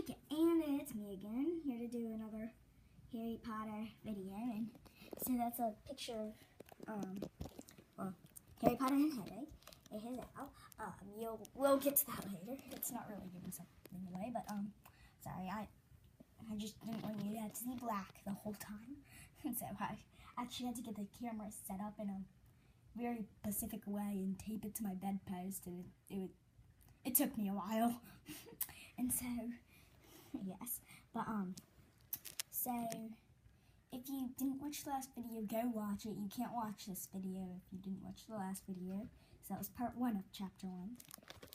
Okay, and it's me again, here to do another Harry Potter video, and so that's a picture of, Harry Potter and Hedwig. It is out. We'll get to that later. It's not really giving something away, but, sorry, I just didn't want you to have to see black the whole time, and so I actually had to get the camera set up in a very specific way and tape it to my bedpost, and it took me a while, and so, yes, but, so, if you didn't watch the last video, go watch it. You can't watch this video if you didn't watch the last video, so that was part 1 of chapter 1,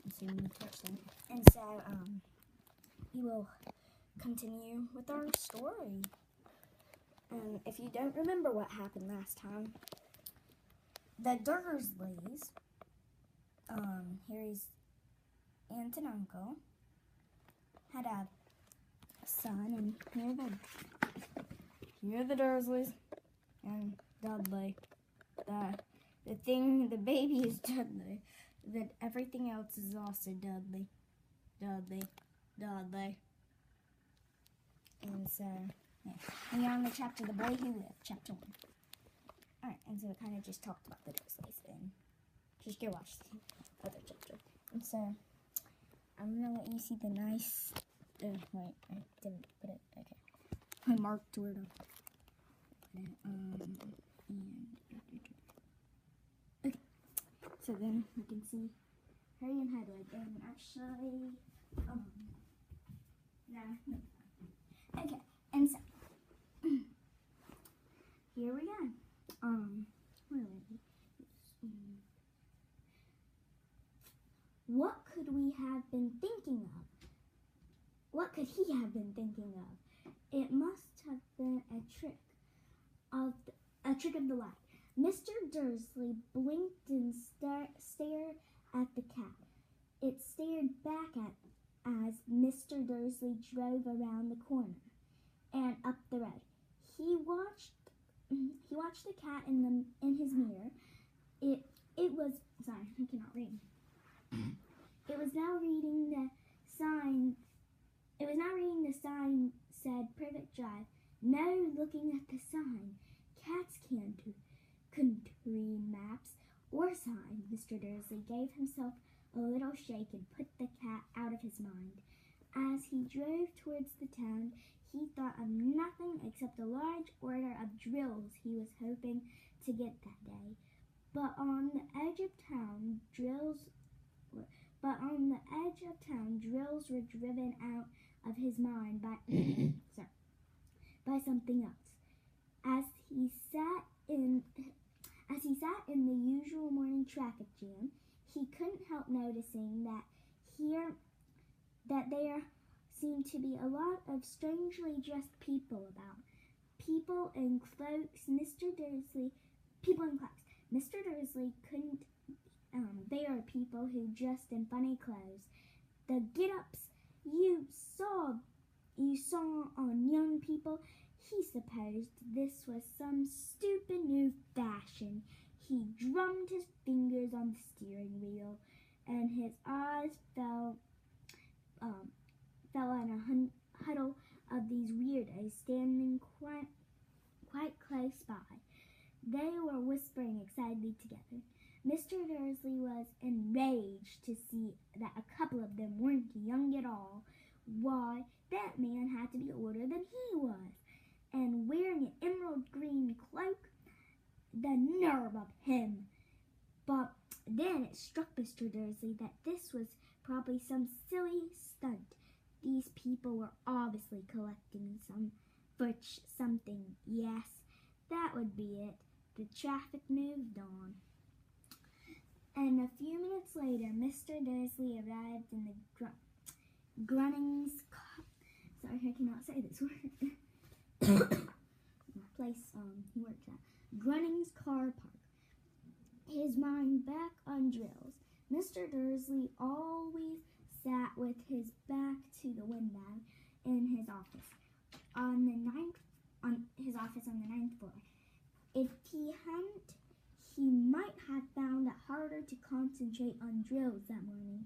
and so you need to watch them, and so, we will continue with our story. If you don't remember what happened last time, the Dursleys, Harry's aunt and uncle, had a son, and here are the Dursleys, and Dudley. The baby is Dudley. That everything else is also Dudley. And so, yeah. We are on the chapter, The Boy Who Lived, chapter 1. Alright, and so it kind of just talked about the Dursleys, and just go watch the other chapter. And so, I'm going to let you see the nice, wait, I didn't put it, okay. I marked where to put it, okay. So then, you can see Harry and Hedwig, and actually, no. Okay, and so, here we go. Where are we? What could we have been thinking of? What could he have been thinking of? It must have been a trick of the light. Mr. Dursley blinked and stared at the cat. It stared back as Mr. Dursley drove around the corner and up the road. He watched the cat in his mirror. It was sorry, I cannot read. It was now reading the sign. It was now reading the sign said Privet Drive. No, looking at the sign. Cats couldn't read maps or signs. Mr. Dursley gave himself a little shake and put the cat out of his mind. As he drove towards the town, he thought of nothing except a large order of drills he was hoping to get that day. But on the edge of town, drills were driven out of his mind by something else. As he sat in the usual morning traffic jam, he couldn't help noticing that there seemed to be a lot of strangely dressed people about. People in cloaks. Mr. Dursley couldn't. They are people who dressed in funny clothes. The get-ups you saw on young people. He supposed this was some stupid new fashion. He drummed his fingers on the steering wheel, and his eyes fell on a huddle of these weirdos standing quite close by. They were whispering excitedly together. Mr. Dursley was enraged to see that a couple of them weren't young at all. Why, that man had to be older than he was, and wearing an emerald green cloak. The nerve of him! But then it struck Mr. Dursley that this was probably some silly stunt. These people were obviously collecting something. Yes, that would be it. The traffic moved on. And a few minutes later, Mr. Dursley arrived in the Grunnings car. Sorry, I cannot say this word. The place he works at. Grunnings car park. His mind back on drills. Mr. Dursley always sat with his back to the window in his office on the ninth floor. If he hadn't, he might have found it harder to concentrate on drills that morning.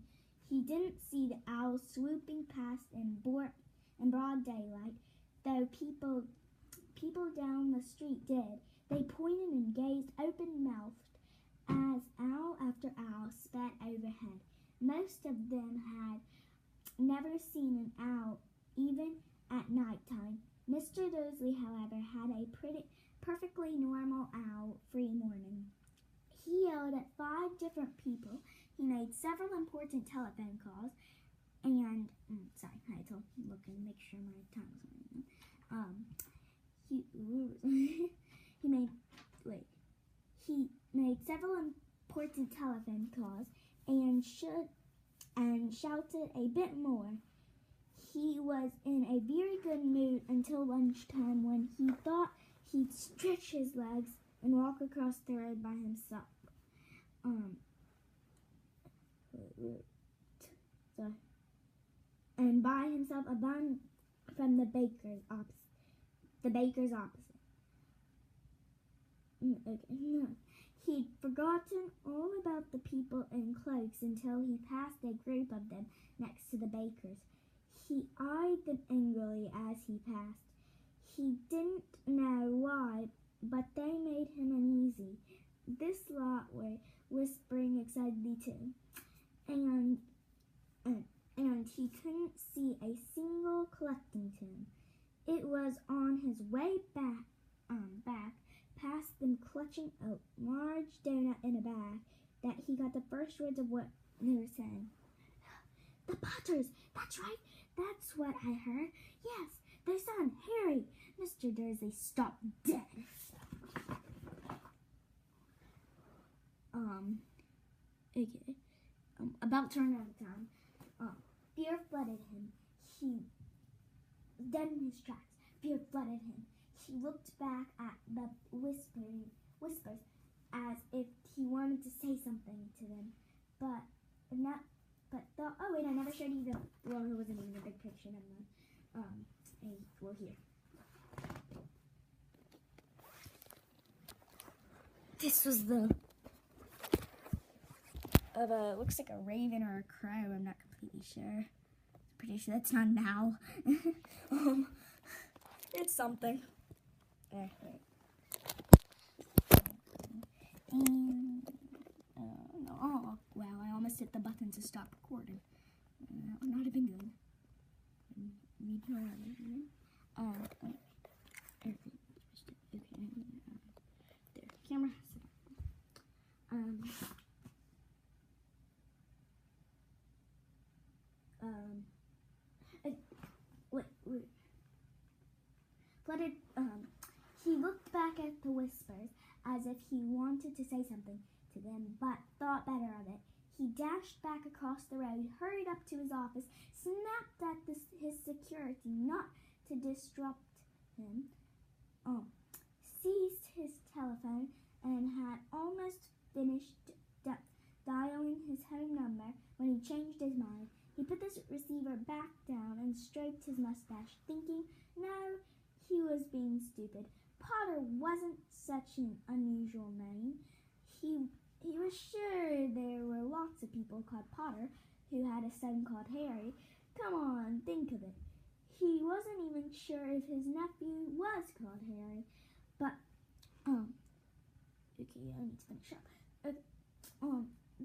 He didn't see the owl swooping past and bore in broad daylight, though people down the street did. They pointed and gazed open-mouthed as owl after owl sped overhead. Most of them had never seen an owl, even at night-time. Mr. Dursley, however, had a perfectly normal owl-free morning. He yelled at 5 different people. He made several important telephone calls, and I had to look and make sure my time was running. He made several important telephone calls and shouted a bit more. He was in a very good mood until lunchtime, when he thought he'd stretch his legs and walk across the road by himself. A bun from the baker's opposite. He'd forgotten all about the people in cloaks until he passed a group of them next to the baker's. He eyed them angrily as he passed. He didn't know why, but they made him uneasy. This lot were whispering excitedly too, and he couldn't see a single collecting tin. It was on his way back past them, clutching a large donut in a bag, that he got the first words of what they were saying. "The Potters! That's right! That's what I heard! Yes, their son, Harry!" Mr. Dursley stopped dead. About to run out of time. Fear flooded him. He was dead in his tracks. Fear flooded him. He looked back at the whispers as if he wanted to say something to them, but thought, oh wait, I never showed you it wasn't even a big picture. Here. This was looks like a raven or a crow. I'm not completely sure. Pretty sure that's not an owl. It's something. Wait. Oh, wow, I almost hit the button to stop recording. That would not have been good. There, camera has it. He looked back at the whispers as if he wanted to say something to them, but thought better of it. He dashed back across the road, hurried up to his office, snapped at his security not to disrupt him, seized his telephone, and had almost finished dialing his home number when he changed his mind. He put the receiver back down and stroked his mustache, thinking, no, he was being stupid. Potter wasn't such an unusual name. He was sure there were lots of people called Potter who had a son called Harry. Come on, think of it. He wasn't even sure if his nephew was called Harry. But, okay, I need to finish up.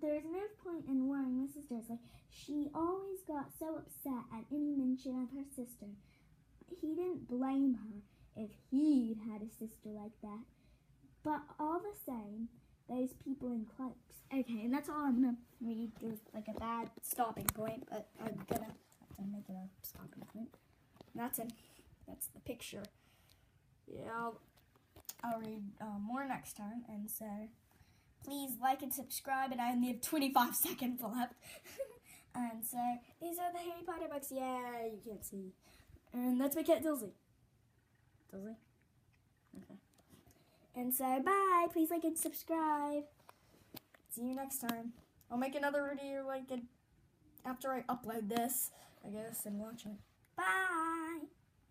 There's no point in worrying Mrs. Dursley. She always got so upset at any mention of her sister. He didn't blame her if he'd had a sister like that. But all the same, those people in cloaks. Okay, and that's all I'm going to read. There's like a bad stopping point, but I'm going to have to make it a stopping point. That's it. That's the picture. Yeah, I'll read more next time, and so please like and subscribe, and I only have 25 seconds left. And so these are the Harry Potter books. Yeah, you can't see. And that's my cat Dilsey. Dilsey? Okay. And so bye. Please like and subscribe. See you next time. I'll make another video after I upload this, I guess, and watch it. Bye.